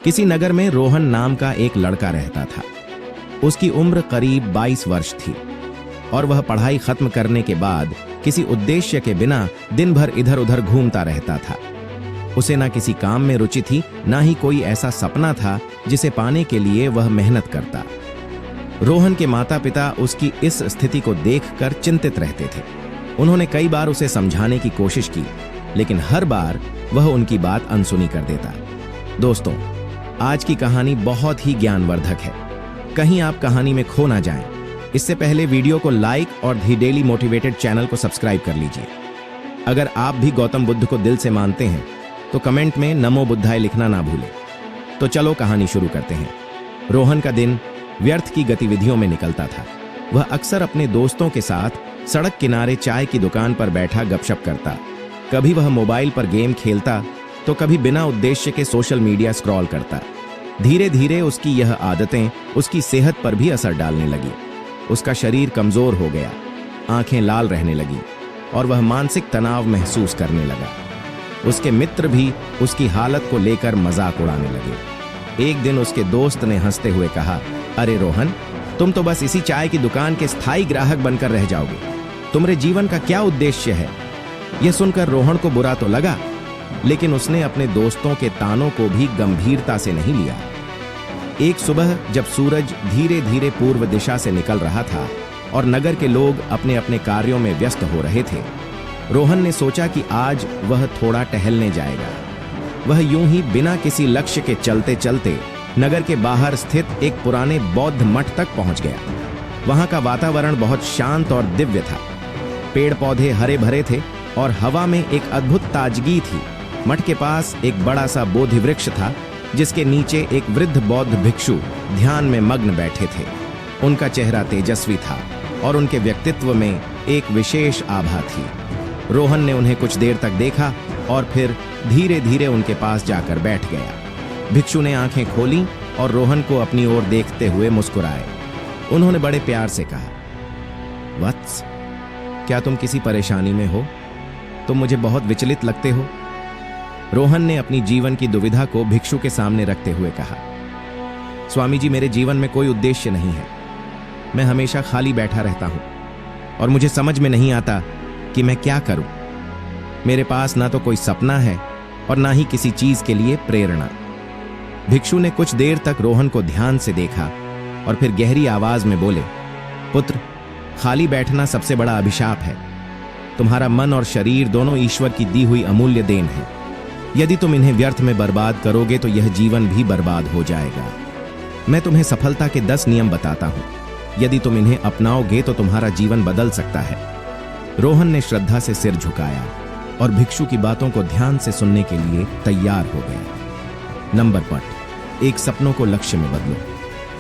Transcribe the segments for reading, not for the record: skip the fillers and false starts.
किसी नगर में रोहन नाम का एक लड़का रहता था। उसकी उम्र करीब 22 वर्ष थी और वह पढ़ाई खत्म करने के बाद किसी उद्देश्य के बिना दिन भर इधर उधर घूमता रहता था। उसे ना किसी काम में रुचि थी, ना ही कोई ऐसा सपना था जिसे पाने के लिए वह मेहनत करता। रोहन के माता पिता उसकी इस स्थिति को देखकर चिंतित रहते थे। उन्होंने कई बार उसे समझाने की कोशिश की, लेकिन हर बार वह उनकी बात अनसुनी कर देता। दोस्तों, आज की कहानी बहुत ही ज्ञानवर्धक है। कहीं आप कहानी में खो ना जाएं। इससे पहले वीडियो को लाइक और दी डेली मोटिवेटेड चैनल को सब्सक्राइब कर लीजिए। अगर आप भी गौतम बुद्ध को दिल से मानते हैं तो कमेंट में नमो बुद्धाय लिखना ना भूलें। तो चलो कहानी शुरू करते हैं। रोहन का दिन व्यर्थ की गतिविधियों में निकलता था। वह अक्सर अपने दोस्तों के साथ सड़क किनारे चाय की दुकान पर बैठा गपशप करता। कभी वह मोबाइल पर गेम खेलता तो कभी बिना उद्देश्य के सोशल मीडिया स्क्रॉल करता। धीरे धीरे उसकी यह आदतें उसकी सेहत पर भी असर डालने लगी। उसका शरीर कमजोर हो गया, आंखें लाल रहने लगी और वह मानसिक तनाव महसूस करने लगा। उसके मित्र भी उसकी हालत को लेकर मजाक उड़ाने लगे। एक दिन उसके दोस्त ने हंसते हुए कहा, अरे रोहन, तुम तो बस इसी चाय की दुकान के स्थायी ग्राहक बनकर रह जाओगे। तुम्हारे जीवन का क्या उद्देश्य है? यह सुनकर रोहन को बुरा तो लगा, लेकिन उसने अपने दोस्तों के तानों को भी गंभीरता से नहीं लिया। एक सुबह जब सूरज धीरे धीरे पूर्व दिशा से निकल रहा था और नगर के लोग अपने अपने कार्यों में व्यस्त हो रहे थे, रोहन ने सोचा कि आज वह थोड़ा टहलने जाएगा। वह यूं ही बिना किसी लक्ष्य के चलते चलते नगर के बाहर स्थित एक पुराने बौद्ध मठ तक पहुंच गया। वहां का वातावरण बहुत शांत और दिव्य था। पेड़ पौधे हरे भरे थे और हवा में एक अद्भुत ताजगी थी। मठ के पास एक बड़ा सा बोधि वृक्ष था, जिसके नीचे एक वृद्ध बौद्ध भिक्षु ध्यान में मग्न बैठे थे। उनका चेहरा तेजस्वी था और उनके व्यक्तित्व में एक विशेष आभा थी। रोहन ने उन्हें कुछ देर तक देखा और फिर धीरे धीरे उनके पास जाकर बैठ गया। भिक्षु ने आंखें खोलीं और रोहन को अपनी ओर देखते हुए मुस्कुराए। उन्होंने बड़े प्यार से कहा, वत्स, क्या तुम किसी परेशानी में हो? तुम मुझे बहुत विचलित लगते हो। रोहन ने अपनी जीवन की दुविधा को भिक्षु के सामने रखते हुए कहा, स्वामी जी, मेरे जीवन में कोई उद्देश्य नहीं है। मैं हमेशा खाली बैठा रहता हूं और मुझे समझ में नहीं आता कि मैं क्या करूं। मेरे पास ना तो कोई सपना है और ना ही किसी चीज के लिए प्रेरणा। भिक्षु ने कुछ देर तक रोहन को ध्यान से देखा और फिर गहरी आवाज में बोले, पुत्र, खाली बैठना सबसे बड़ा अभिशाप है। तुम्हारा मन और शरीर दोनों ईश्वर की दी हुई अमूल्य देन है। यदि तुम इन्हें व्यर्थ में बर्बाद करोगे तो यह जीवन भी बर्बाद हो जाएगा। मैं तुम्हें सफलता के 10 नियम बताता हूं। यदि तुम इन्हें अपनाओगे तो तुम्हारा जीवन बदल सकता है। रोहन ने श्रद्धा से सिर झुकाया और भिक्षु की बातों को ध्यान से सुनने के लिए तैयार हो गया। नंबर पट, एक सपनों को लक्ष्य में बदलो।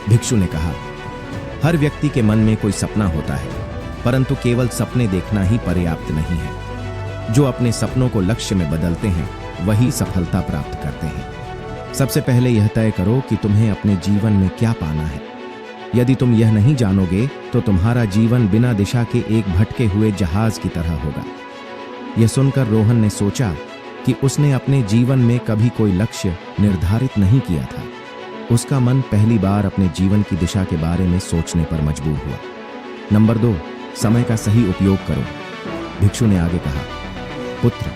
भिक्षु ने कहा, हर व्यक्ति के मन में कोई सपना होता है, परंतु केवल सपने देखना ही पर्याप्त नहीं है। जो अपने सपनों को लक्ष्य में बदलते हैं वही सफलता प्राप्त करते हैं। सबसे पहले यह तय करो कि तुम्हें अपने जीवन में क्या पाना है। यदि तुम यह नहीं जानोगे तो तुम्हारा जीवन बिना दिशा के एक भटके हुए जहाज की तरह होगा। यह सुनकर रोहन ने सोचा कि उसने अपने जीवन में कभी कोई लक्ष्य निर्धारित नहीं किया था। उसका मन पहली बार अपने जीवन की दिशा के बारे में सोचने पर मजबूर हुआ। नंबर 2, समय का सही उपयोग करो। भिक्षु ने आगे कहा, पुत्र,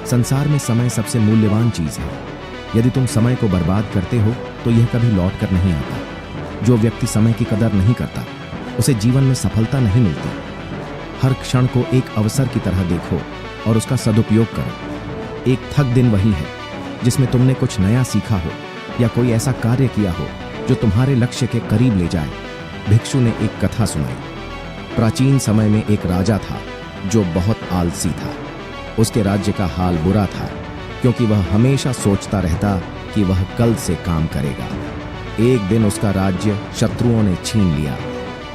संसार में समय सबसे मूल्यवान चीज है। यदि तुम समय को बर्बाद करते हो तो यह कभी लौट कर नहीं आता। जो व्यक्ति समय की कदर नहीं करता उसे जीवन में सफलता नहीं मिलती। हर क्षण को एक अवसर की तरह देखो और उसका सदुपयोग करो। एक थक दिन वही है जिसमें तुमने कुछ नया सीखा हो या कोई ऐसा कार्य किया हो जो तुम्हारे लक्ष्य के करीब ले जाए। भिक्षु ने एक कथा सुनाई। प्राचीन समय में एक राजा था जो बहुत आलसी था। उसके राज्य का हाल बुरा था क्योंकि वह हमेशा सोचता रहता कि वह कल से काम करेगा। एक दिन उसका राज्य शत्रुओं ने छीन लिया।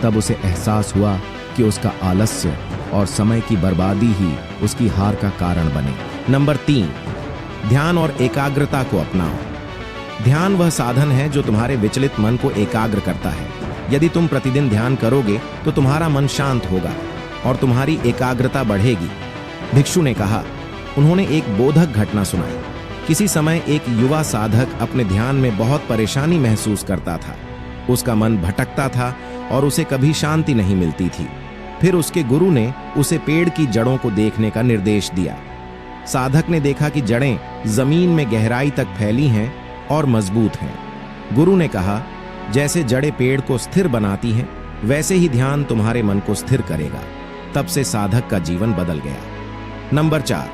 तब उसे एहसास हुआ कि उसका आलस्य और समय की बर्बादी ही उसकी हार का कारण बने। नंबर 3, ध्यान और एकाग्रता को अपनाओ। ध्यान वह साधन है जो तुम्हारे विचलित मन को एकाग्र करता है। यदि तुम प्रतिदिन ध्यान करोगे तो तुम्हारा मन शांत होगा और तुम्हारी एकाग्रता बढ़ेगी। भिक्षु ने कहा, उन्होंने एक बोधक घटना सुनाई। किसी समय एक युवा साधक अपने ध्यान में बहुत परेशानी महसूस करता था। उसका मन भटकता था और उसे कभी शांति नहीं मिलती थी। फिर उसके गुरु ने उसे पेड़ की जड़ों को देखने का निर्देश दिया। साधक ने देखा कि जड़ें जमीन में गहराई तक फैली हैं और मजबूत हैं। गुरु ने कहा, जैसे जड़ें पेड़ को स्थिर बनाती हैं, वैसे ही ध्यान तुम्हारे मन को स्थिर करेगा। तब से साधक का जीवन बदल गया। नंबर 4,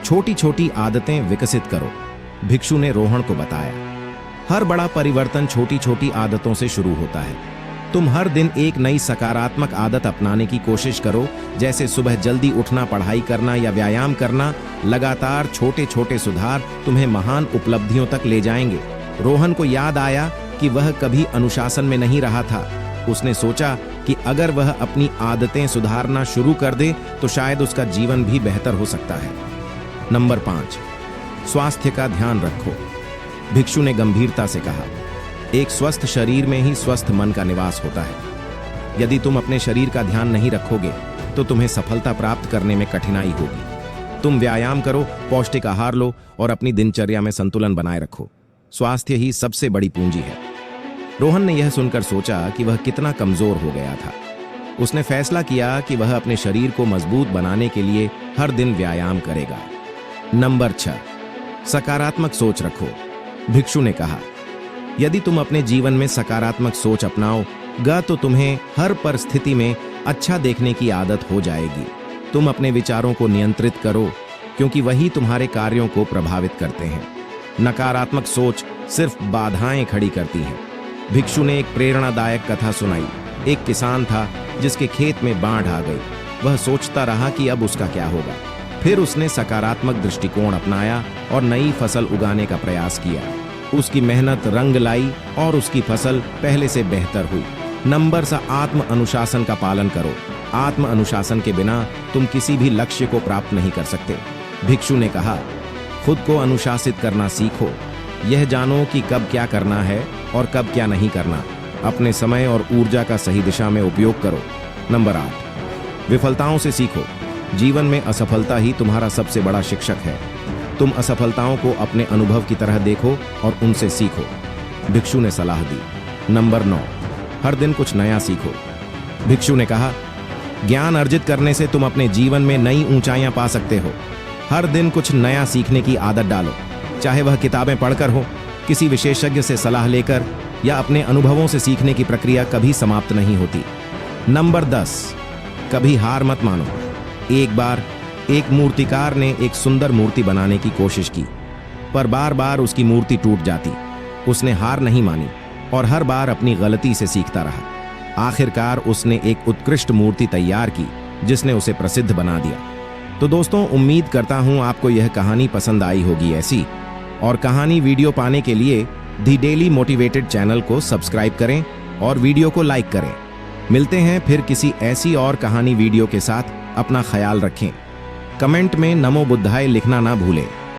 छोटी छोटी आदतें विकसित करो। भिक्षु ने रोहन को बताया, हर बड़ा परिवर्तन छोटी छोटी आदतों से शुरू होता है। तुम हर दिन एक नई सकारात्मक आदत अपनाने की कोशिश करो, जैसे सुबह जल्दी उठना, पढ़ाई करना या व्यायाम करना। लगातार छोटे छोटे सुधार तुम्हें महान उपलब्धियों तक ले जाएंगे। रोहन को याद आया कि वह कभी अनुशासन में नहीं रहा था। उसने सोचा कि अगर वह अपनी आदतें सुधारना शुरू कर दे तो शायद उसका जीवन भी बेहतर हो सकता है। नंबर 5, स्वास्थ्य का ध्यान रखो। भिक्षु ने गंभीरता से कहा, एक स्वस्थ शरीर में ही स्वस्थ मन का निवास होता है। यदि तुम अपने शरीर का ध्यान नहीं रखोगे तो तुम्हें सफलता प्राप्त करने में कठिनाई होगी। तुम व्यायाम करो, पौष्टिक आहार लो और अपनी दिनचर्या में संतुलन बनाए रखो। स्वास्थ्य ही सबसे बड़ी पूंजी है। रोहन ने यह सुनकर सोचा कि वह कितना कमजोर हो गया था। उसने फैसला किया कि वह अपने शरीर को मजबूत बनाने के लिए हर दिन व्यायाम करेगा। नंबर 6, सकारात्मक सोच रखो। भिक्षु ने कहा, यदि तुम अपने जीवन में सकारात्मक सोच अपनाओगे तो तुम्हें हर परिस्थिति में अच्छा देखने की आदत हो जाएगी। तुम अपने विचारों को नियंत्रित करो, क्योंकि वही तुम्हारे कार्यों को प्रभावित करते हैं। नकारात्मक सोच सिर्फ बाधाएं खड़ी करती हैं। भिक्षु ने एक प्रेरणादायक कथा सुनाई। एक किसान था जिसके खेत में बाढ़ आ गई। वह सोचता रहा कि अब उसका क्या होगा। फिर उसने सकारात्मक दृष्टिकोण अपनाया और नई फसल उगाने का प्रयास किया। उसकी मेहनत रंग लाई और उसकी फसल पहले से बेहतर हुई। नंबर 7, आत्म अनुशासन का पालन करो। आत्म अनुशासन के बिना तुम किसी भी लक्ष्य को प्राप्त नहीं कर सकते। भिक्षु ने कहा, खुद को अनुशासित करना सीखो। यह जानो कि कब क्या करना है और कब क्या नहीं करना। अपने समय और ऊर्जा का सही दिशा में उपयोग करो। नंबर 8, विफलताओं से सीखो। जीवन में असफलता ही तुम्हारा सबसे बड़ा शिक्षक है। तुम असफलताओं को अपने अनुभव की तरह देखो और उनसे सीखो। भिक्षु ने सलाह दी। नंबर 9, हर दिन कुछ नया सीखो। भिक्षु ने कहा, ज्ञान अर्जित करने से तुम अपने जीवन में नई ऊंचाइयां पा सकते हो। हर दिन कुछ नया सीखने की आदत डालो, चाहे वह किताबें पढ़कर हो, किसी विशेषज्ञ से सलाह लेकर या अपने अनुभवों से सीखने की प्रक्रिया कभी समाप्त नहीं होती। नंबर 10, कभी हार मत मानो। एक बार एक मूर्तिकार ने एक सुंदर मूर्ति बनाने की कोशिश की, पर बार बार उसकी मूर्ति टूट जाती। उसने हार नहीं मानी और हर बार अपनी गलती से सीखता रहा। आखिरकार उसने एक उत्कृष्ट मूर्ति तैयार की जिसने उसे प्रसिद्ध बना दिया। तो दोस्तों, उम्मीद करता हूं आपको यह कहानी पसंद आई होगी। ऐसी और कहानी वीडियो पाने के लिए दी डेली मोटिवेटेड चैनल को सब्सक्राइब करें और वीडियो को लाइक करें। मिलते हैं फिर किसी ऐसी और कहानी वीडियो के साथ। अपना ख्याल रखें। कमेंट में नमो बुद्धाय लिखना ना भूलें।